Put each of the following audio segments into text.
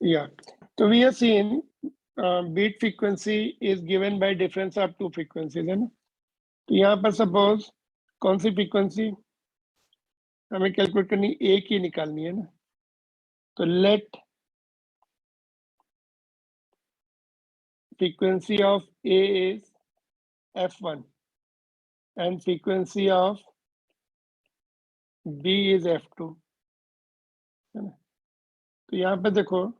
Yeah. So we have seen beat frequency is given by difference of two frequencies, है ना? तो यहाँ पर सपोज कौन सी फ्रीक्वेंसी हमें कैलकुलेट करनी, एक ही निकालनी है ना. तो late frequency of A is f1 and frequency of B is f2, है ना. तो यहाँ पे देखो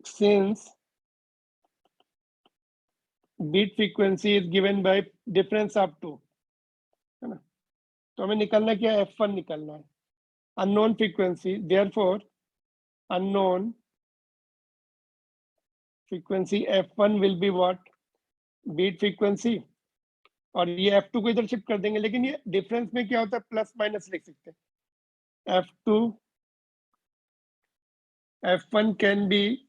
since beat frequency is given by difference of two, है ना. तो हमें निकालना क्या है, f1 निकालना है, unknown frequency, therefore unknown frequency f1 will be what, beat frequency. और ये f2 को इधर शिफ्ट कर देंगे, लेकिन ये डिफरेंस में क्या होता है, प्लस माइनस लिख सकते हैं. f2 f1 can be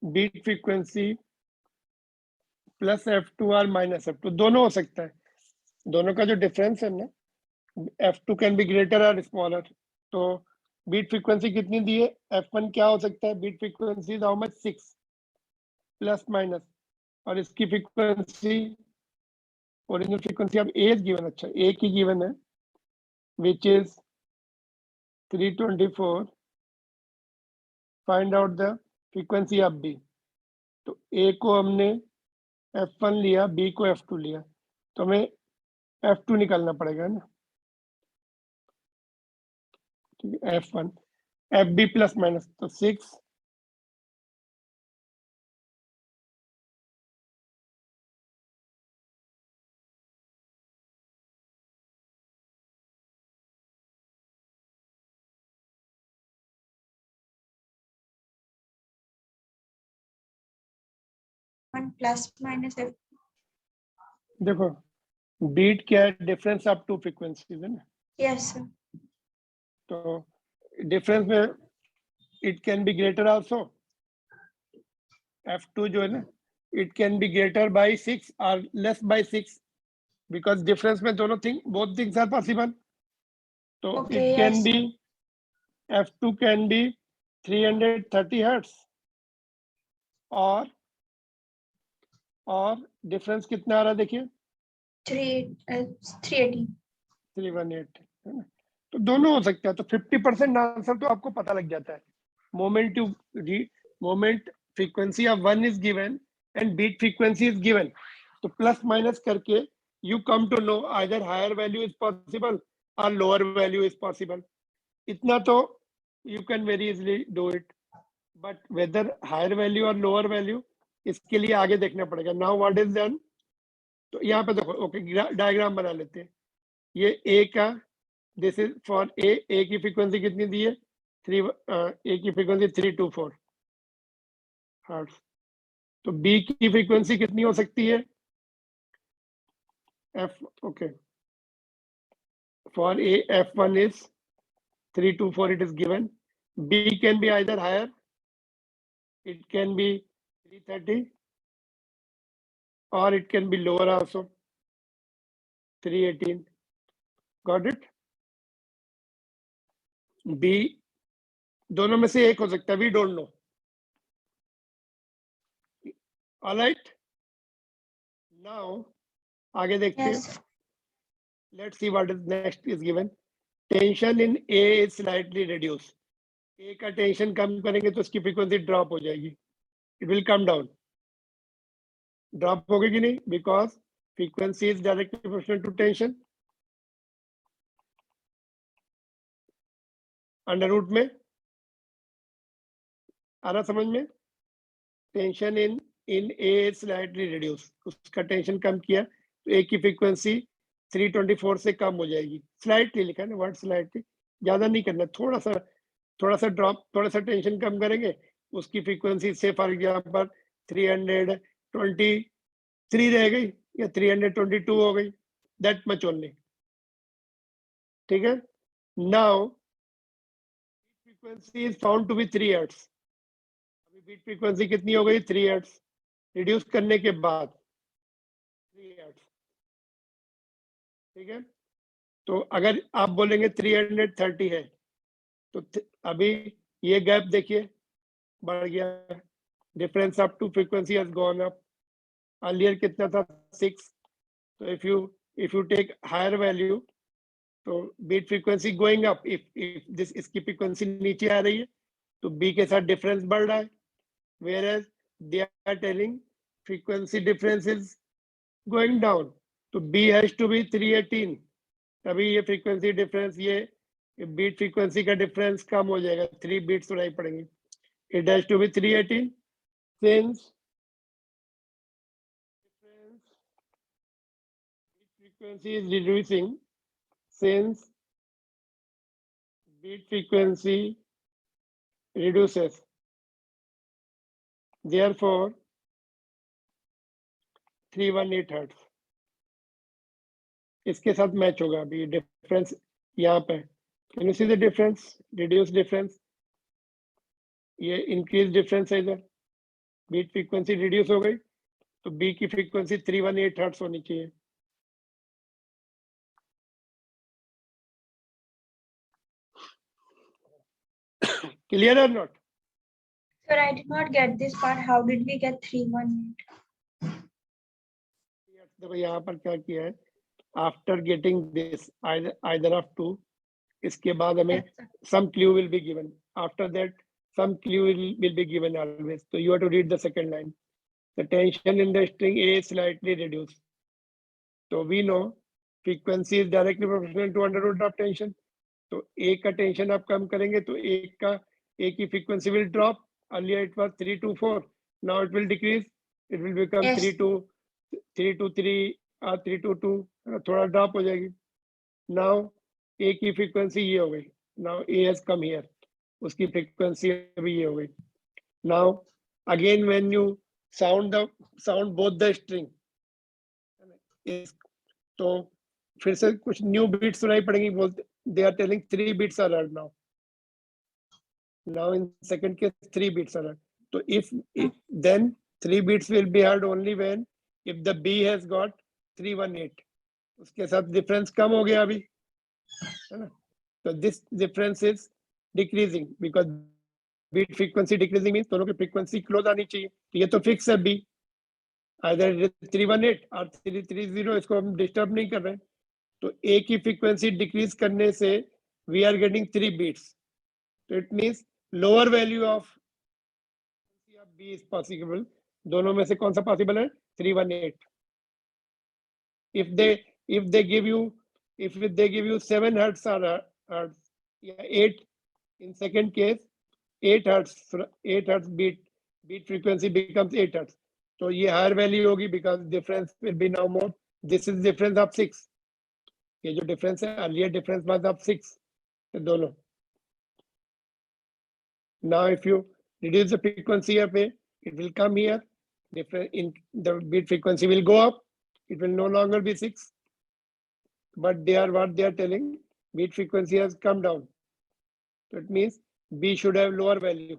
beat frequency plus f2 और माइनस f2, दोनों हो सकता है. दोनों का जो डिफरेंस है ना, f2 कैन बी ग्रेटर और स्मॉलर. तो बीट फ्रीक्वेंसी कितनी दी है, f1 क्या हो सकता है, beat frequency is how much, 6 plus minus, और इसकी फ्रीक्वेंसी ओरिजिनल फ्रीक्वेंसी अब ए इज गिवन, अच्छा ए की गिवन है which is 324. Find out the frequency of B. तो ए को हमने f1 लिया, बी को f2 लिया, तो हमें f2 निकालना पड़ेगा ना. ठीक है, f1 fb प्लस माइनस, तो 6 प्लस माइनस f. देखो बीट क्या है, डिफरेंस ऑफ टू फ्रीक्वेंसीज है ना. Yes sir. तो डिफरेंस में it can be greater also, f2 जो है ना, it can be greater by 6 और लेस बाय 6, बिकॉज डिफरेंस में दोनों thing, both things are possible. तो Okay, it can yes. Be f2 can be 330 hertz, और डिफरेंस कितना आ रहा है देखिए, 380. 318, है ना. तो दोनों हो सकता है. तो 50% आंसर तो आपको पता लग जाता है. Moment to moment frequency of one is given and beat frequency is given. तो प्लस माइनस करके you come to know either higher value is possible और लोअर वैल्यू इज पॉसिबल. इतना तो you can very easily do it, but whether higher value और lower value, इसके लिए आगे देखना पड़ेगा. नाउ व्हाट इज डन, तो यहाँ पे देखो, ओके डायग्राम बना लेते हैं. ये ए का, दिस इज फॉर ए की फ्रीक्वेंसी कितनी दी है, ए की फ्रीक्वेंसी 324 हर्ट्ज. तो बी की फ्रीक्वेंसी कितनी हो सकती है, F, okay, for a f1 is 324, it is given. B can be either higher, it can be 330, or it can be lower also, 318. Got it? B दोनों में से एक हो सकता है, we don't know. All right, now आगे देखते हैं. Yes. Let's see what is next is given. Tension in A is slightly reduced. A का टेंशन कम करेंगे तो इसकी फ्रीक्वेंसी ड्रॉप हो जाएगी, it will come down. Drop होगी कि नहीं, because frequency is directly proportional to tension. Under root में आ रहा समझ में. Tension in A slightly reduce, उसका टेंशन कम किया तो ए की फ्रीक्वेंसी 324 से कम हो जाएगी. स्लाइटली लिखा है ना, वर्ड स्लाइटली, ज्यादा नहीं करना, थोड़ा सा ड्रॉप, थोड़ा सा टेंशन कम करेंगे, उसकी फ्रीक्वेंसी से फॉर एग्जाम्पल 323 रह गई या 322 हो गई, दैट मच ओनली. ठीक है. Now frequency is found to be 3 hertz. अभी बीट फ्रीक्वेंसी कितनी हो गई, 3 हर्ट्ज. रिड्यूस करने के बाद 3 हर्ट्ज. ठीक है, तो अगर आप बोलेंगे 330 है तो अभी ये गैप देखिए बढ़ गया, difference up to frequency has gone up. Earlier कितना था 6, तो if you take higher value तो beat frequency going up, if this इसकी फ्रीक्वेंसी नीचे आ रही है तो बी के साथ डिफरेंस बढ़ रहा है, whereas they are telling frequency difference is going down, तो B has to be 318, तभी ये फ्रीक्वेंसी डिफरेंस, ये बीट फ्रीक्वेंसी का डिफरेंस कम हो जाएगा, 3 बीट्स सुनाई पड़ेंगे, it has to be 318 since frequency is reducing, since beat frequency reduces, therefore 318 hertz इसके साथ मैच होगा। अभी डिफरेंस यहाँ पे, can you see the difference, reduce difference, ये इंक्रीज डिफरेंस है इधर, बीट फ्रीक्वेंसी रिड्यूस हो गई तो बी की फ्रीक्वेंसी 318 हर्ट्ज होनी चाहिए। क्लियर और not? Sir, I did not get this part. How did we get 318? देखो यहाँ पर क्या किया है, after getting this either of two, इसके बाद हमें some clue will be given, after that some clue will be given always, so you have to read the second line, the tension in the string A is slightly reduced, so we know frequency is directly proportional to under root of tension, तो A का tension आप कम करेंगे तो A की frequency will drop, earlier it was 324, now it will decrease, it will become Yes. 323 or 322, थोड़ा drop हो जाएगी। now A की फ्रीक्वेंसी ये हो गई, now A has come here, उसकी फ्रीक्वेंसी अभी ये हो गई। now again when you sound both the string, तो फिर से कुछ न्यू बीट्स सुनाई पड़ेंगी, बोलते they are telling 3 beats are heard now in second case 3 beats are heard, so if then 3 beats will be heard only when if the B has got 318, उसके साथ difference कम हो गया अभी, है ना, तो this difference is decreasing because beat frequency decreasing means दोनों की फ्रीक्वेंसी क्लोज आनी चाहिए, तो ये तो फिक्स है बी, आइदर 318 और 330, इसको हम डिस्टर्ब नहीं कर रहे हैं, तो ए की फ्रीक्वेंसी डिक्रीज करने से वी आर गेटिंग 3 बीट्स, तो it means lower value of B is possible, दोनों में से कौन सा पॉसिबल है, 318। if they give you 7 hertz or hertz, yeah, 8 in second case 8 hertz beat frequency becomes 8 hertz, तो ये हायर वैल्यू होगी because difference will be now more, this is difference of 6, ये जो difference है earlier difference was of 6, तो दोनों, now if you reduce the frequency of A, it will come here, in the beat frequency will go up, it will no longer be 6, but what they are telling, beat frequency has come down, so it means B should have lower value.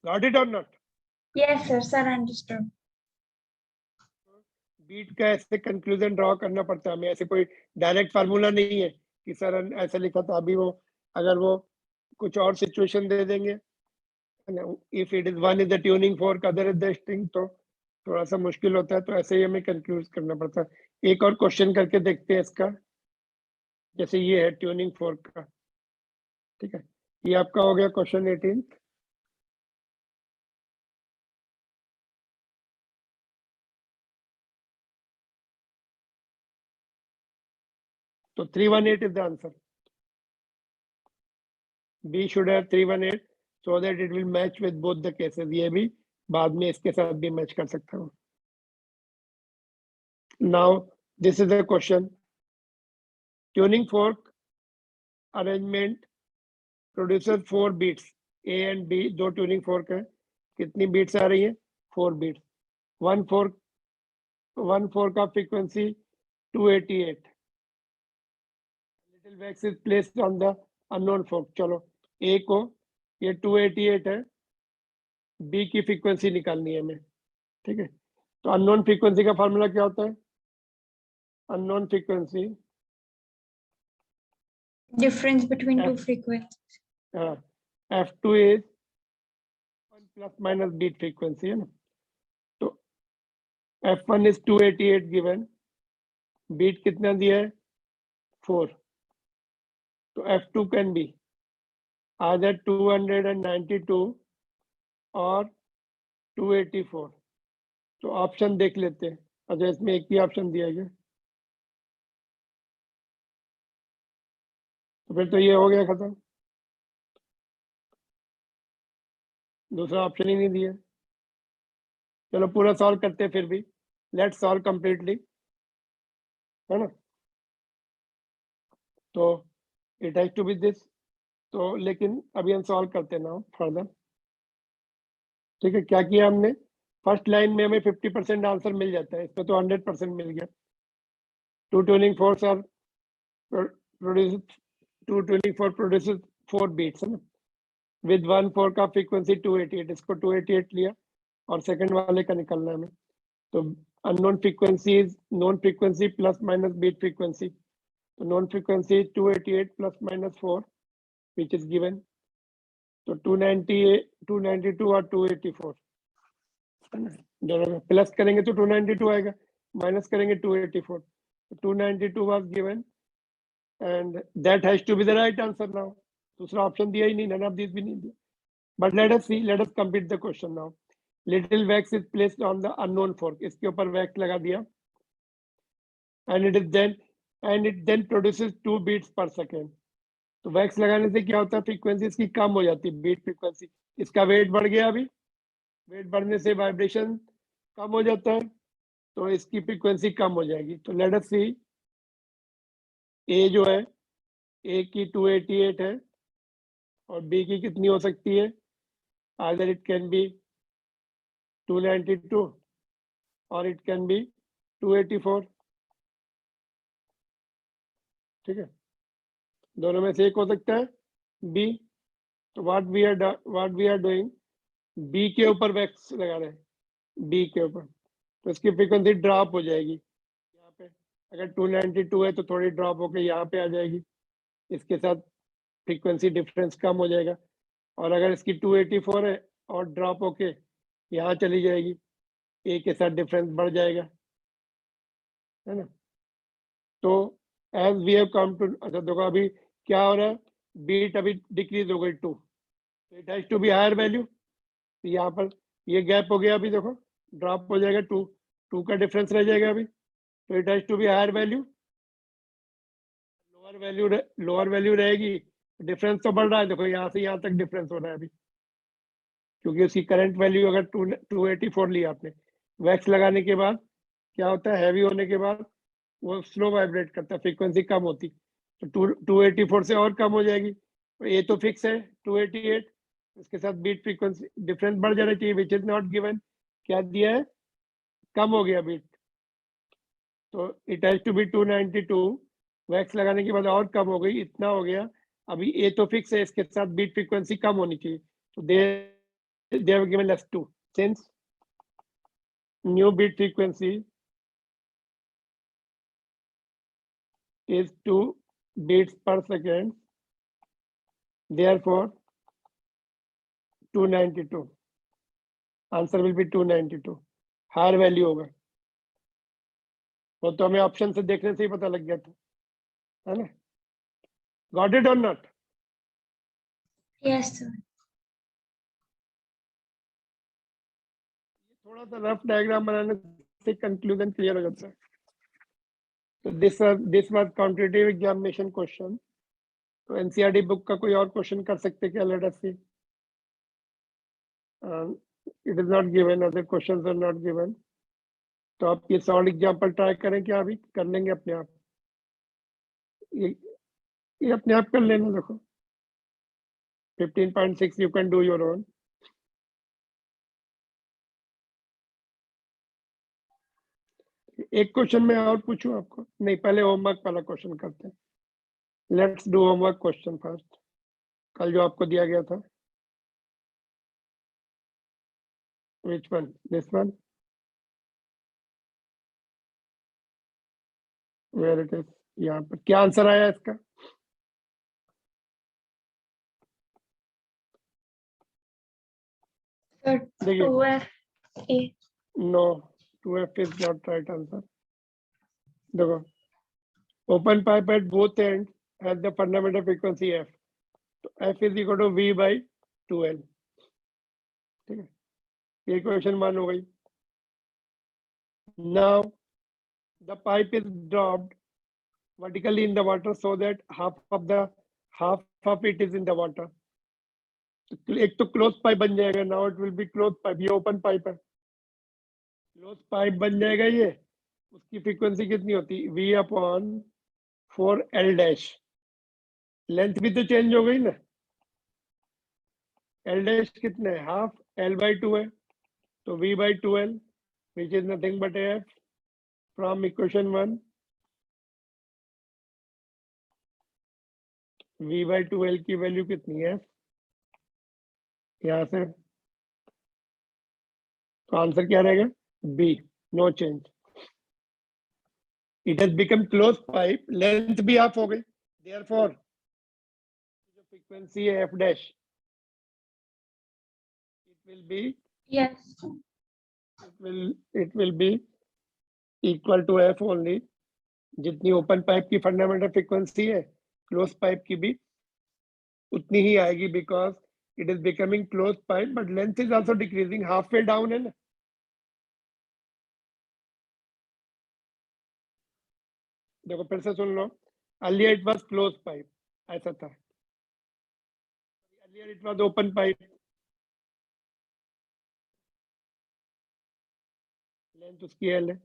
Got it or not? Yes, sir, understood. Beat का ऐसे conclusion draw करना पड़ता है हमें, ऐसे कोई direct formula नहीं है कि सर ऐसा लिखा था, अभी वो अगर वो कुछ और सिचुएशन दे देंगे, if it is one is the tuning fork other is the string, तो थोड़ा सा मुश्किल होता है, तो ऐसे ही हमें कंक्लूज करना पड़ता है। एक और क्वेश्चन करके देखते हैं इसका, जैसे ये है ट्यूनिंग फोर्क का, ठीक है, ये आपका हो गया क्वेश्चन 18। तो 318 is the answer. B should have 318 so that it will match with both the cases. ये भी बाद में इसके साथ भी मैच कर सकता हूँ। Now this is a question. Tuning fork arrangement produces 4 beats. A and B दो tuning fork है, कितनी beats आ रही है, 4 beats. One fork का frequency 288. Little wax is placed on the unknown fork. चलो A को ये 288 है, B की फ्रीक्वेंसी निकालनी है हमें, ठीक है, तो अननोन फ्रीक्वेंसी का फॉर्मूला क्या होता है? Unknown frequency Difference between two F, frequencies. F2 is plus minus beat frequency है ना. तो F1 इज 288 गिवन, बीट कितना दिया है? 4. तो F2 कैन बी either 292 और 284. तो ऑप्शन देख लेते हैं. अच्छा, इसमें एक ही ऑप्शन दिया गया, तो फिर तो ये हो गया खत्म, दूसरा ऑप्शन ही नहीं दिया. चलो पूरा सॉल्व करते हैं फिर भी. लेट्स सॉल्व कंप्लीटली, है ना. तो it has to be this. तो लेकिन अभी हम सॉल्व करते ना फर्दर. ठीक है, क्या किया हमने? फर्स्ट लाइन में हमें 50% आंसर मिल जाता है, इसमें तो 100% मिल गया. Two tuning forks are produces 4 beats, है ना. विद 1/4 का फ्रीक्वेंसी 288, इसको 288 लिया और सेकंड वाले का निकलना है हमें. तो unknown frequency is known frequency plus minus beat frequency. तो known frequency is 288 plus minus 4 which is given. तो 298, 292 और 284, दोनों में प्लस करेंगे तो 292 आएगा, माइनस करेंगे 284. 292 was given and that has to be the right answer now. दूसरा ऑप्शन दिया ही नहीं, नन ऑफ दिस भी नहीं दिया. But let us see, let us complete the question now. Little wax is placed on the unknown fork, इसके ऊपर wax लगा दिया and it then produces 2 beats per second. तो वैक्स लगाने से क्या होता है? फ्रीक्वेंसी इसकी कम हो जाती है, बीट फ्रीक्वेंसी. इसका वेट बढ़ गया, अभी वेट बढ़ने से वाइब्रेशन कम हो जाता है, तो इसकी फ्रीक्वेंसी कम हो जाएगी. तो लेट अस सी, ए जो है, ए की 288 है और बी की कितनी हो सकती है? आइदर इट कैन बी 292 और इट कैन बी 284. ठीक है, दोनों में से एक हो सकता है, बी. तो what we are doing, B के ऊपर वैक्स लगा रहे हैं, बी के ऊपर. तो इसकी फ्रीक्वेंसी ड्रॉप हो जाएगी यहाँ पे. अगर 292 है तो थोड़ी ड्रॉप होकर यहाँ पे आ जाएगी, इसके साथ फ्रीक्वेंसी डिफरेंस कम हो जाएगा. और अगर इसकी 284 है और ड्रॉप होके यहाँ चली जाएगी, ए के साथ डिफरेंस बढ़ जाएगा, है ना. तो as we have come to, अच्छा देखो अभी क्या हो रहा है, बीट अभी डिक्रीज हो गई 2, तो it has to be higher value. तो यहाँ पर ये गैप हो गया, अभी देखो ड्रॉप हो जाएगा, 2 का डिफरेंस रह जाएगा अभी. तो it has to be higher value. Lower value रहेगी, डिफरेंस तो बढ़ रहा है, देखो यहाँ से यहाँ तक डिफरेंस हो रहा है अभी, क्योंकि उसकी करंट वैल्यू अगर 284 लिया आपने. वैक्स लगाने के बाद क्या होता है, हैवी होने के बाद वो स्लो वाइब्रेट करता है, फ्रीक्वेंसी कम होती. तो 284 से और कम हो जाएगी. तो ये तो फिक्स है 288, इसके साथ बीट फ्रीक्वेंसी डिफरेंस बढ़ जाना चाहिए, विच इज नॉट गिवन. क्या दिया है? कम हो गया बीट. तो it has to be 292. Wax लगाने के बाद और कम हो गई, इतना हो गया. अभी ये तो फिक्स है, इसके साथ बीट फ्रीक्वेंसी कम होनी चाहिए. तो they have given us 2. Since new beat frequency is 2 beats per second, therefore 292. Answer will be 292. Higher value होगा. वो तो हमें ऑप्शन से देखने से ही पता लग गया था, है ना. गॉट इट और नॉट? Yes, sir. थोड़ा सा रफ डायग्राम बनाने से कंक्लूजन क्लियर हो जाता है. तो this was competitive examination question. तो एनसीईआरटी बुक का कोई और क्वेश्चन कर सकते क्या? Let us see. It is not given, other questions are not given. तो आप ये सॉल्व एग्जाम्पल ट्राई करें क्या? अभी कर लेंगे अपने आप, ये अपने आप कर लेना. देखो 15.6 you can do your own. एक क्वेश्चन में और पूछूं आपको? नहीं, पहले होमवर्क वाला क्वेश्चन करते हैं. Let's do homework question first, कल जो आपको दिया गया था. Which one? This one. Where it is, यहाँ पर क्या आंसर आया इसका? So देखिए 2F A. No, 2F is not right answer. देखो, open pipe at both end has the fundamental frequency f, तो f is equal to v by 2l. ठीक है, ये इक्वेशन 1 हो गई. Now the pipe is dropped vertically in the water so that half of it is in the water. एक तो close pipe बन जाएगा. Now it will be close pipe. ये ओपन पाइप है, क्लोज पाइप बन जाएगा ये. उसकी फ्रीक्वेंसी कितनी होती? v upon 4l dash. Length भी तो चेंज हो गई ना. l डैश कितने है? हाफ l बाई 2 है, तो v by 2l which is nothing but f. From equation 1 v by 2l की वैल्यू कितनी है यहाँ से? तो आंसर क्या रहेगा? B. No change. It has become closed pipe. Length भी half हो गई. Therefore, जो frequency है f dash, it will be Yes. it will be equal to f only. जितनी ओपन पाइप की फंडामेंटल फ्रीक्वेंसी है, क्लोज पाइप की भी उतनी ही आएगी, because it is becoming close pipe but length is also decreasing. Half way down है ना. देखो फिर से सुन लो. Earlier it was close pipe, ऐसा था. Earlier it was open pipe. Length उसकी एल है,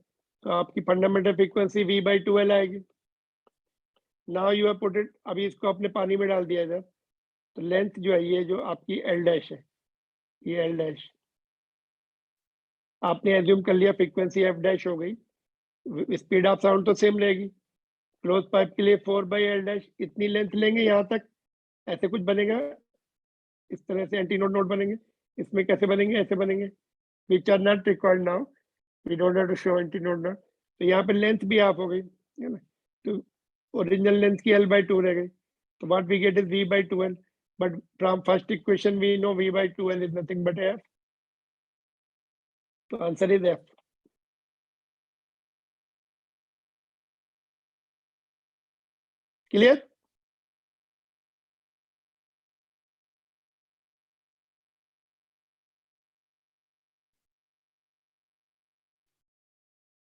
तो आपकी fundamental frequency v by 2l आएगी. Now you have put it. अभी इसको आपने पानी में डाल दिया इधर, तो लेंथ जो है ये जो आपकी एल डैश है, ये एल डैश आपने एज्यूम कर लिया. फ्रीक्वेंसी एफ डैश हो गई. स्पीड ऑफ साउंड तो सेम रहेगी. क्लोज पाइप के लिए 4 बाई एल डैश. इतनी लेंथ लेंगे यहाँ तक, ऐसे कुछ बनेगा. इस तरह से एंटी नोड नोड बनेंगे. इसमें कैसे बनेंगे? ऐसे बनेंगे. Which are not required now. We don't have to show antinode node. तो यहाँ पे लेंथ भी ऑफ हो गई है ना. तो ओरिजिनल लेंथ की एल बाई 2 रह गई. तो what we get is v by 2l. But from first equation we know v by 2l is nothing but f. तो answer is f. Clear?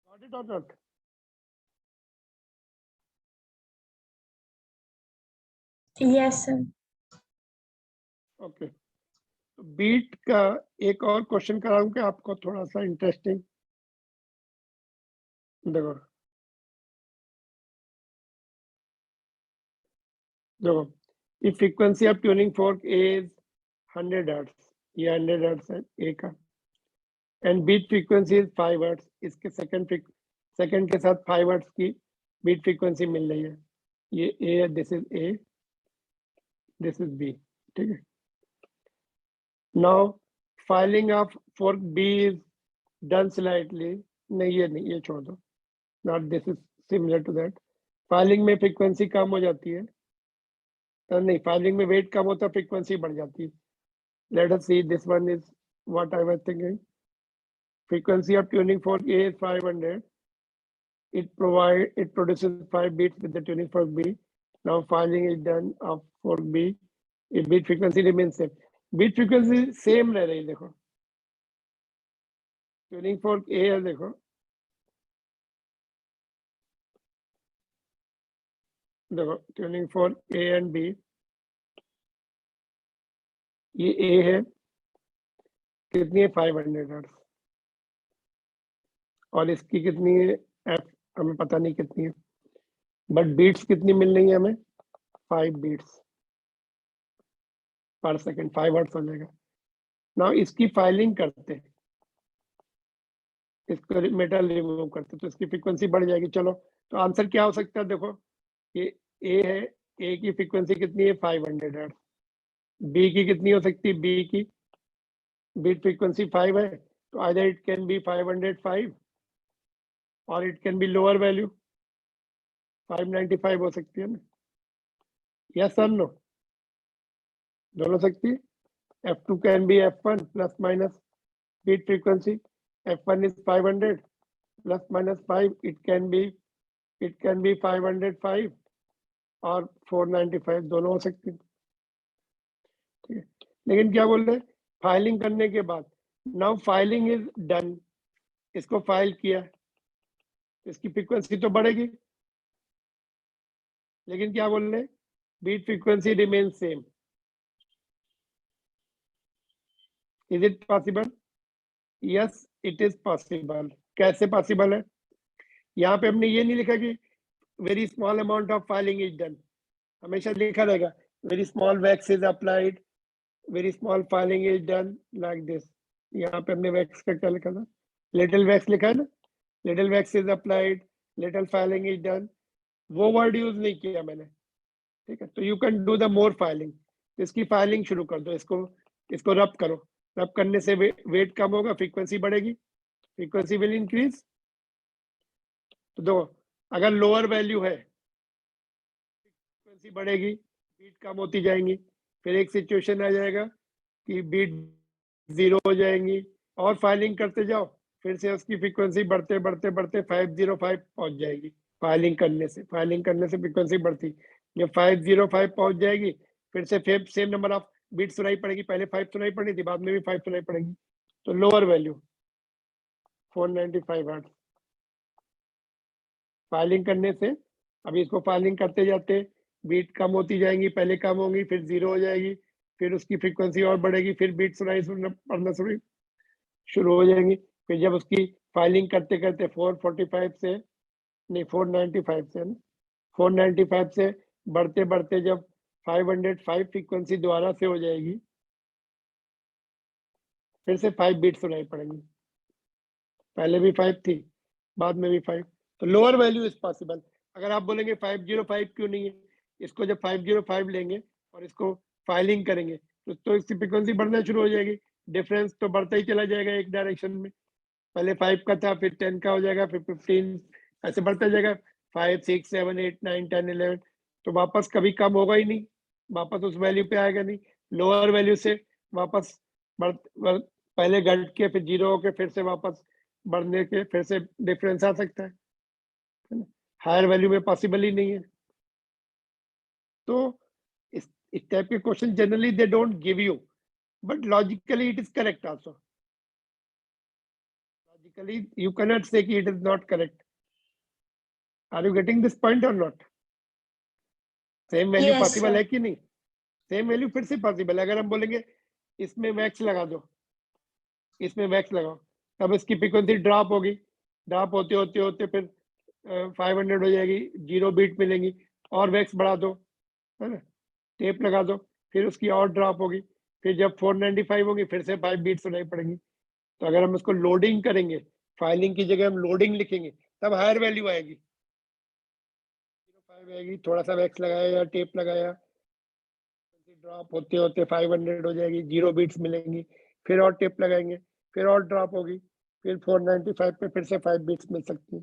Got it or not? Yes, sir. Okay. तो beat का एक और question कराऊं क्या आपको, थोड़ा सा interesting. देखो देखो, if frequency of tuning fork is 100 hertz, ये 100 hertz है ए का, and beat frequency is 5 hertz. इसके सेकंड के साथ 5 hertz की बीट फ्रीक्वेंसी मिल रही है. ये ए है, this is A, this is B. ठीक है. Now filing of fork B is done slightly. नहीं, ये नहीं, ये छोड़ दो. Not this is similar to that. Filing में फ्रीक्वेंसी कम हो जाती है. नहीं, फाइलिंग में वेट कम होता है, फ्रीक्वेंसी बढ़ जाती है. Let us see, this one is what I was thinking. Frequency of tuning fork A is 500. It produces 5 beats with the tuning fork B. Now filing is done of fork B. If beat frequency remains same. Beat frequency same रह रही. देखो tuning fork ए है, देखो देखो tuning fork A and B. ये A है, कितनी है? 500 हर्ट्ज. और इसकी कितनी है? एफ हमें पता नहीं कितनी है, बट बीट्स कितनी मिल रही है हमें? 5 बीट्स पर सेकंड. 5 हर्ट्ज हो जाएगा. नाउ इसकी फाइलिंग करते, इसको मेटल रिमूव करते, तो इसकी फ्रीक्वेंसी बढ़ जाएगी. चलो, तो आंसर क्या हो सकता है? देखो ये ए है, ए की फ्रीक्वेंसी कितनी है? 500 हर्ट्ज. बी की कितनी हो सकती है? बी की बीट फ्रीक्वेंसी 5 है, तो आइदर इट कैन बी 505 और it can be lower value. 595 हो सकती है ना, यस और नो, दोनों सकती है. F2 can be F1 plus minus beat frequency. F1 is 500 plus minus 5. It can be 505 और 495, दोनों हो सकती है. ठीक है, लेकिन क्या बोल रहे, फाइलिंग करने के बाद, नाउ फाइलिंग इज डन, इसको फाइल किया, इसकी फ्रीक्वेंसी तो बढ़ेगी, लेकिन क्या बोल रहे, beat frequency remain same. Is it possible? Yes it is possible. कैसे पॉसिबल है? यहाँ पे हमने ये नहीं लिखा कि very small amount of filing is done, हमेशा लिखा रहेगा very small wax is applied, very small filing is done, like this. यहाँ पे हमने वैक्स का क्या लिखा था, लिटिल वैक्स लिखा है ना, little wax is applied, little filing is done, वो वर्ड यूज नहीं किया मैंने. ठीक है, तो you can do the more filing, इसकी फाइलिंग शुरू कर दो, इसको रब करो, रब करने से वेट कम होगा, फ्रीक्वेंसी बढ़ेगी, फ्रीक्वेंसी विल इंक्रीज. तो दो, अगर लोअर वैल्यू है फ्रीक्वेंसी बढ़ेगी, बीट कम होती जाएंगी, फिर एक सिचुएशन आ जाएगा कि बीट 0 हो जाएंगी, और फाइलिंग करते जाओ, फिर से उसकी फ्रीक्वेंसी बढ़ते बढ़ते बढ़ते 505 पहुंच जाएगी. फाइलिंग करने से फ्रीक्वेंसी बढ़ती, जब 505 पहुंच जाएगी, फिर से सेम नंबर ऑफ बीट सुनाई पड़ेगी, पहले 5 सुनाई पड़ी थी, बाद में भी 5 सुनाई पड़ेगी, तो लोअर वैल्यू 495 हर्ट्ज. फाइलिंग करने से, अभी इसको फाइलिंग करते जाते बीट कम होती जाएंगी, पहले कम होंगी, फिर 0 हो जाएगी, फिर उसकी फ्रीक्वेंसी और बढ़ेगी, फिर बीट पढ़ना शुरू हो जाएंगी. फिर जब उसकी फाइलिंग करते करते 445 से, नहीं 495 से, 495 से बढ़ते बढ़ते जब 505 फ्रीक्वेंसी दोबारा से हो जाएगी, फिर से 5 बीट सुनाई पड़ेंगी, पहले भी 5 थी, बाद में भी 5, तो लोअर वैल्यू इज पॉसिबल. अगर आप बोलेंगे 505 क्यों नहीं है, इसको जब 505 लेंगे और इसको फाइलिंग करेंगे, तो इसकी फ्रीक्वेंसी बढ़ना शुरू हो जाएगी, डिफरेंस तो बढ़ता ही चला जाएगा एक डायरेक्शन में, पहले 5 का था, फिर 10 का हो जाएगा, फिर 15, ऐसे बढ़ता जाएगा, 5 6 7 8 9 10 11, तो वापस कभी कम होगा ही नहीं, वापस उस वैल्यू पे आएगा नहीं, लोअर वैल्यू से वापस पहले घट के फिर 0 होके फिर से वापस बढ़ने के, फिर से डिफरेंस आ सकता है, हायर वैल्यू में पॉसिबल ही नहीं है. तो इस टाइप के question generally they don't give you, but logically it is correct also. Logically you can not say कि it is not correct. Are you getting this point और not? Same value Yes, possible sir. है कि नहीं? Same value फिर से possible है. अगर हम बोलेंगे इसमें वैक्स लगा दो, इसमें वैक्स लगाओ, तब इसकी फ्रीक्वेंसी ड्रॉप होगी, ड्रॉप होते होते होते फिर 500 हो जाएगी, 0 बीट मिलेंगी, और वैक्स बढ़ा दो, है ना, टेप लगा दो, फिर उसकी और ड्रॉप होगी, फिर जब 495 होगी फिर से 5 बीट सुनाई पड़ेंगी. तो अगर हम इसको लोडिंग करेंगे, फाइलिंग की जगह हम लोडिंग लिखेंगे, तब हायर वैल्यू आएगी, 05 आएगी, थोड़ा सा वैक्स लगाया या टेप लगाया, ड्रॉप होते होते 500 हो जाएगी, 0 बीट्स मिलेंगी, फिर और टेप लगाएंगे, फिर और ड्रॉप होगी, फिर 495 पे फिर से 5 बीट्स मिल सकती है.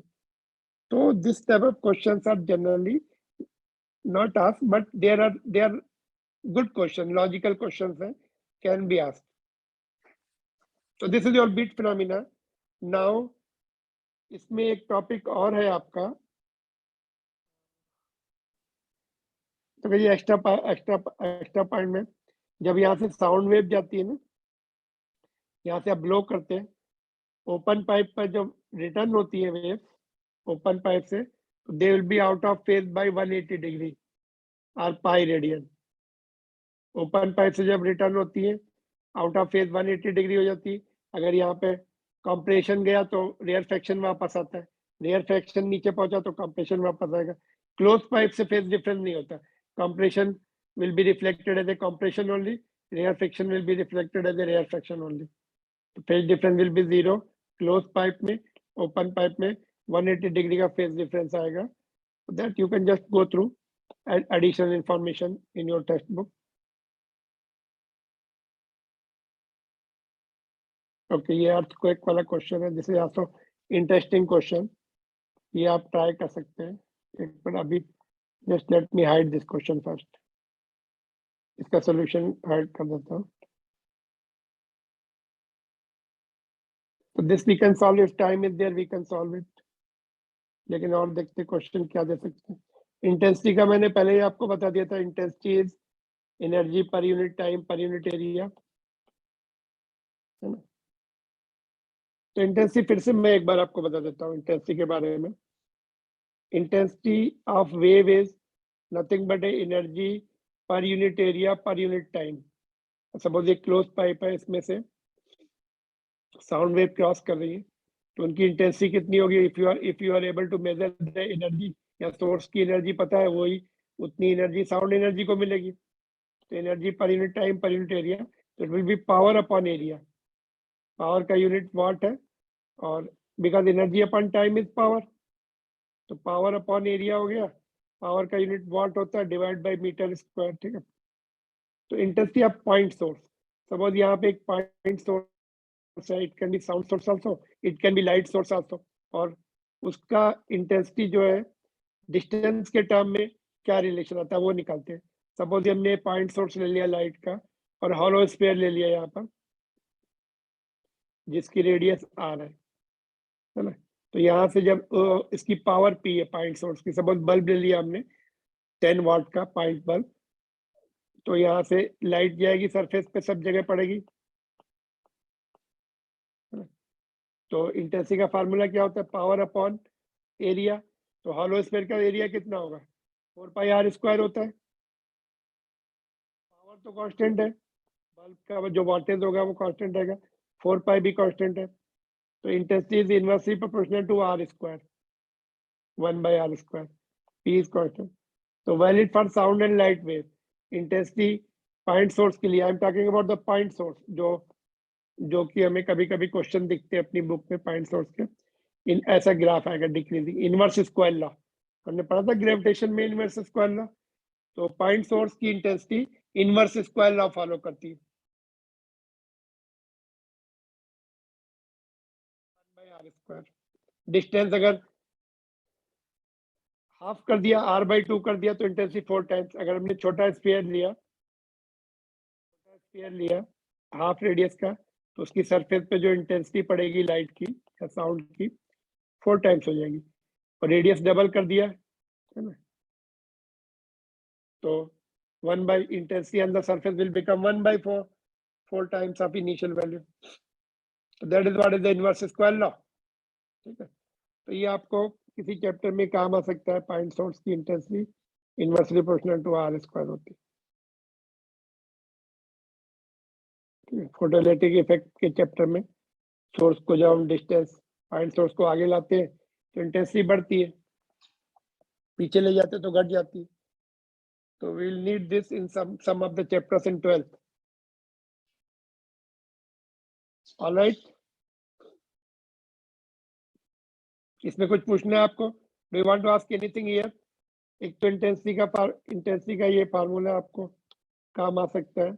तो this type of questions are generally not asked, but they are good question, logical questions है, can be asked. So this is your beat phenomena. Now इसमें एक टॉपिक और है आपका, तो भाई एक्स्ट्रा पॉइंट में, जब यहाँ से साउंड वेव जाती है ना, यहाँ से आप ब्लो करते हैं, ओपन पाइप पर जब रिटर्न होती है वेव ओपन पाइप से, तो they will be out of phase by 180 degree और पाई रेडियन. ओपन पाइप से जब रिटर्न होती है, आउट ऑफ फेज 180 डिग्री हो जाती है. अगर यहाँ पे कंप्रेशन गया तो रेयर फ्रैक्शन वापस आता है, रेयर फ्रैक्शन नीचे पहुंचा तो कंप्रेशन वापस आएगा. क्लोज पाइप से फेज डिफरेंस नहीं होता, compression will be reflected as a compression only, rarefaction will be reflected as a rarefaction only. तो phase difference will be 0 close pipe में, ओपन पाइप में 180 degree का phase difference आएगा. That you can just go through additional information in your textbook. Okay, ये earthquake वाला question है, this is also interesting question, ये आप ट्राई कर सकते हैं. एक बार अभी just let me hide this question first, इसका सॉल्यूशन हाइड कर देता हूँ. तो this we can solve, if time is there we can solve it. लेकिन और देखते क्वेश्चन क्या दे सकते हैं. इंटेंसिटी का मैंने पहले ही आपको बता दिया था. Intensity is energy per unit time per unit area, है ना. तो इंटेंसिटी फिर से मैं एक बार आपको बता देता हूँ इंटेंसिटी के बारे में. Intensity of wave is nothing but energy per unit area पर यूनिट टाइम. सपोज एक क्लोज पाइप है, इसमें से साउंड वेव क्रॉस कर रही है, तो उनकी इंटेंसिटी कितनी होगी. If you are able to measure the energy, या सोर्स की एनर्जी पता है, वही उतनी एनर्जी साउंड एनर्जी को मिलेगी. तो energy per unit time per unit area, तो it will be power upon area. Power का यूनिट वाट है, और because energy upon time is power, तो पावर अपॉन एरिया हो गया. पावर का यूनिट वाट होता है, डिवाइड बाय मीटर स्क्वायर. ठीक है. तो intensity of point source, suppose यहाँ पे एक पॉइंट सोर्स है, it can B sound source also, it can B light source also, और उसका इंटेंसिटी जो है डिस्टेंस के टर्म में क्या रिलेशन आता है वो निकालते हैं. सपोज हमने पॉइंट सोर्स ले लिया लाइट का, और हॉलो स्फीयर ले लिया यहाँ पर, जिसकी रेडियस आर है ना. तो यहाँ से जब इसकी पावर पी है पॉइंट सोर्स की, सपोज बल्ब ले लिया हमने 10 वाट का पॉइंट बल्ब, तो यहाँ से लाइट जाएगी सरफेस पे, सब जगह पड़ेगी. तो इंटेंसिटी का फार्मूला क्या होता है, पावर अपॉन एरिया. तो हॉलो स्फीयर का एरिया कितना होगा, 4 पाई आर स्क्वायर होता है. पावर तो कांस्टेंट है, बल्ब का जो वोल्टेज होगा वो कांस्टेंट रहेगा, 4 पाई भी कांस्टेंट है. तो intensity is inversely proportional to r square, 1 by r square. P is constant. So valid for sound and light wave. Intensity point source के लिए, I am talking about the point source, जो कि हमें कभी कभी question दिखते हैं अपनी बुक में पॉइंट सोर्स के. इन ऐसा ग्राफ आएगा डिक्रीजिंग, इनवर्स स्क्वायर लॉ हमने पढ़ा था ग्रेविटेशन में, इनवर्स स्क्वायर लॉ. तो पॉइंट सोर्स की intensity inverse square law follow करती है, 1 by r square. डिस्टेंस अगर हाफ कर दिया, r/2 कर दिया, तो इंटेंसिटी 4 टाइम्स. अगर हमने छोटा स्फीयर लिया हाफ रेडियस का, तो उसकी सरफेस पे जो इंटेंसिटी पड़ेगी लाइट की या साउंड की, 4 टाइम्स हो जाएगी. और रेडियस डबल कर दिया, है ना, तो 1 by intensity on the surface will become 1/4, 4 times of initial value. That is what is the inverse square law. ठीक है. तो ये आपको किसी चैप्टर में काम आ सकता है. पॉइंट सोर्स की intensity inversely proportional to r square होती है. फोटोइलेक्ट्रिक इफेक्ट के चैप्टर में सोर्स को जब हम डिस्टेंस पॉइंट सोर्स को आगे लाते हैं तो इंटेंसिटी बढ़ती है, पीछे ले जाते तो घट जाती है. तो we will need this in some of the chapters in 12th. Alright. इसमें कुछ पूछना है आपको, do you want to ask anything here. एक तो इंटेंसिटी का ये फार्मूला आपको काम आ सकता है,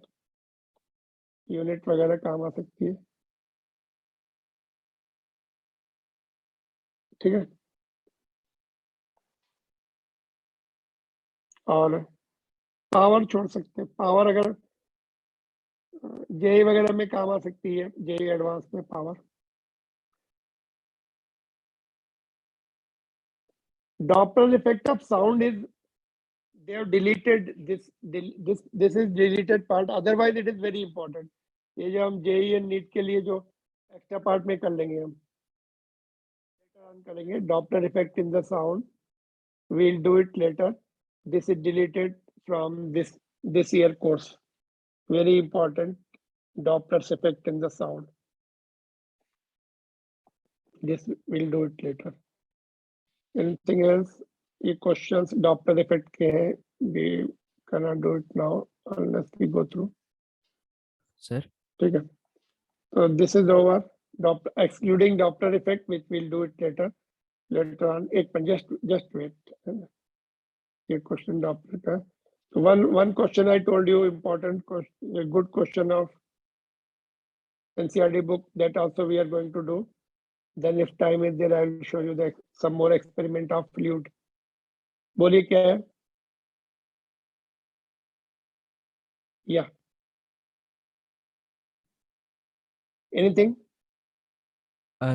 यूनिट वगैरह काम आ सकती है. ठीक है. और पावर छोड़ सकते हैं, पावर अगर जेई वगैरह में काम आ सकती है, जेई एडवांस में power. Doppler effect of sound is, they have deleted this is deleted part, otherwise it is very important. ये जो हम जेई एंड नीट के लिए जो एक्स्ट्रा पार्ट में कर लेंगे, हम करेंगे Doppler effect in the sound, we'll do it later. This is deleted from this year course. Very important, Doppler's effect in the sound. This we'll do it later. Anything else? ये questions Doppler effect के हैं, we cannot do it now unless we go through. Sir, ठीक है. So this is over. Excluding Doppler effect, which we'll do it later on. एक minute, just wait. ये question Doppler का. So one question I told you, important question, a good question of NCERT book, that also we are going to do. Then if time is there, I will show you some more experiment of fluid. बोलिए क्या है? या anything?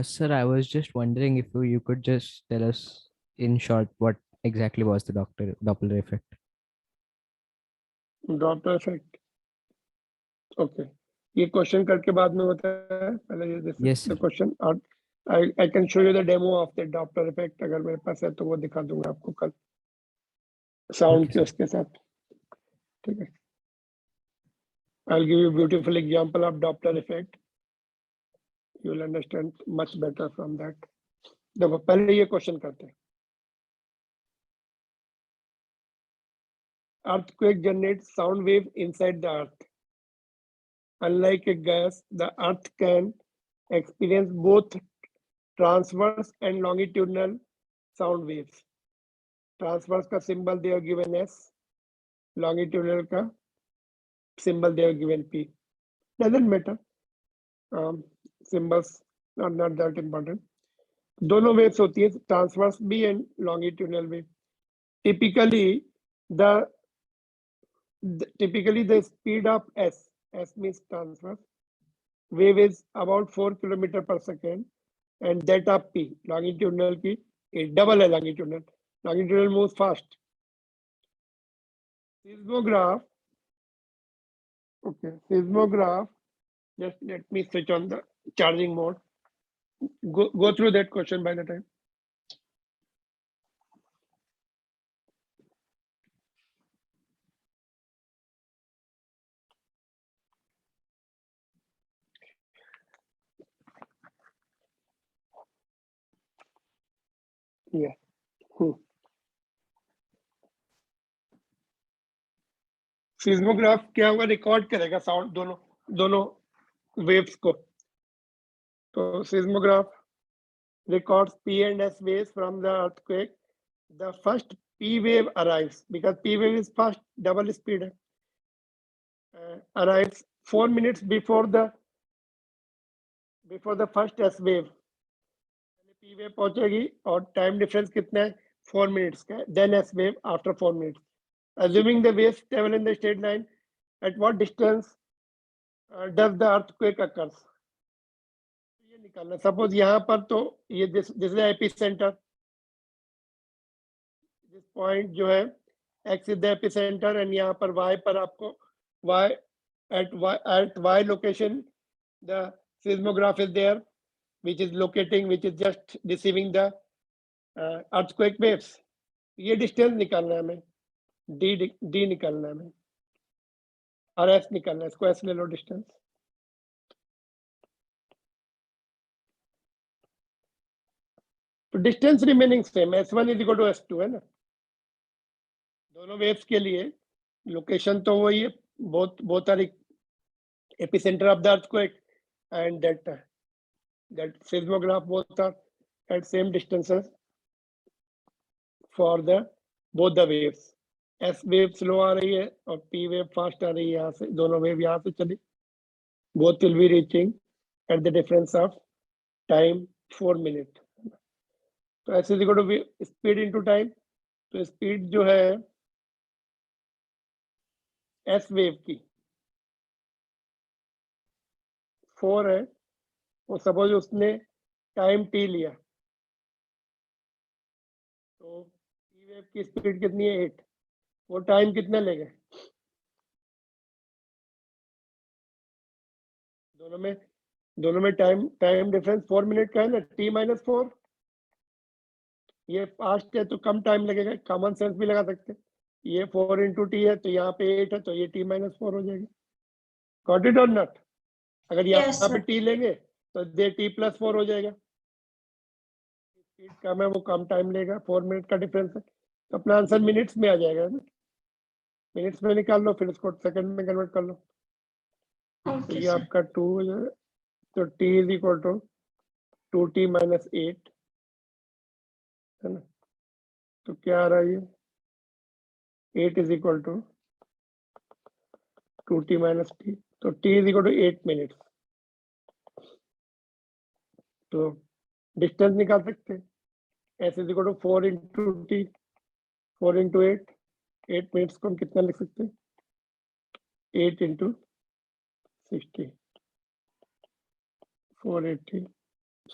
Sir, I was just wondering if you could just tell us in short what exactly was the Doppler effect. Doppler effect. Okay. ये question करके बाद में बताया पहले ये Yes, द sir. क्वेश्चन और I can show you the demo of the Doppler effect अगर मेरे पास है तो वो दिखा दूंगा आपको कल साउंड Okay, के sir. उसके साथ, ठीक है? I'll give you a beautiful example of Doppler effect. You will understand much better from that. देखो पहले ये क्वेश्चन करते हैं. Earthquake generates sound wave inside the earth. Unlike a gas, the earth can experience both transverse and longitudinal sound waves. Transverse का symbol they are given as, longitudinal का symbol they are given P. Doesn't matter. Symbols are not that important. दोनों waves होती है, transverse भी and longitudinal wave. Typically the speed of S means transverse wave is about 4 km per second, and that of P longitudinal की double है longitudinal. Longitudinal moves fast. Seismograph. Okay, seismograph. Just let me switch on the charging mode. Go through that question by the time. Yeah. Seismograph क्या होगा, record करेगा sound दोनों waves को. तो seismograph records P and S waves from the earthquake. The first P wave arrives because P wave is fast, double speed. Arrives 4 minutes before the first S wave. P wave पहुंचेगी और time difference कितना है, 4 minutes का. Then S wave after 4 minutes. Assuming the waves travel in the straight line, at what distance does the earthquake occurs? ये निकालना. Suppose यहाँ पर तो ये this is epicentre. This point जो है x is the epicenter and यहाँ पर y पर आपको at y location the seismograph is there, which is just receiving the earthquake waves. ये डिस्टेंस निकालना है हमें, d निकालना है हमें और s निकालना है. इसको s ले लो डिस्टेंस. तो distance remaining same, s1 is equal to s2 है ना. दोनों वेव्स के लिए लोकेशन तो वही है, both are epicenter of the earthquake, and that seismograph both are at same distances for both the waves. S wave slow आ रही है और P wave fast आ रही है. यहाँ से दोनों वेव यहाँ से चली. Both will be reaching at the difference of time 4 minutes. तो S is equal to speed into time. तो स्पीड जो है S वेव की 4 है. वो सपोज उसने टाइम t लिया तो P वेव की स्पीड कितनी है 8. वो टाइम कितना लेगा? दोनों में टाइम डिफरेंस 4 मिनट का है ना, t-4. ये फास्ट है तो कम टाइम लगेगा, कॉमन सेंस भी लगा सकते हैं. ये 4 into t है तो यहाँ पे 8 है तो ये t-4 हो जाएगा. गॉट इट और नॉट? अगर Yes, यहाँ पे sir. t लेंगे तो ये t+4 हो जाएगा. स्पीड कम है वो कम टाइम लेगा, 4 मिनट का डिफरेंस है. तो अपना आंसर मिनट्स में आ जाएगा ना. मिनट्स में निकाल लो, फिर इसको सेकंड में कन्वर्ट कर लो. तो Okay, ये sir. आपका 2 हो जाएगा. तो t is equal to 2t-8 है ना. तो क्या आ रहा है ये 8 इज इक्वल टू 2t-t. तो t is equal to 8 minutes. तो डिस्टेंस निकाल सकते हैं. s is equal to 4 into t. 4 into 8, 8 minutes को हम कितना लिख सकते हैं? 8 into 60, 480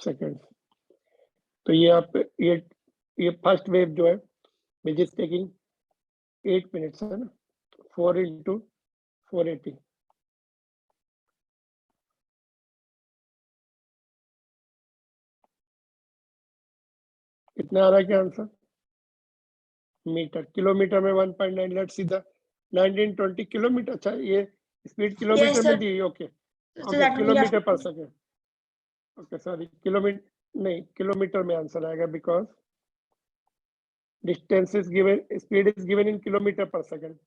seconds. तो ये आप ये फर्स्ट वेव जो है विच इज टेकिंग 8 मिनट्स है ना, 4 into 480. कितना आ रहा है क्या आंसर? मीटर, किलोमीटर में 1.9, लेट्स सी द 1920 किलोमीटर. अच्छा ये स्पीड किलोमीटर sir. में दी, okay So okay, that will be kilometre per roughly- second. Okay sorry, kilometre नहीं, किलोमीटर में आंसर आएगा because distance is given, speed is given in kilometre per second.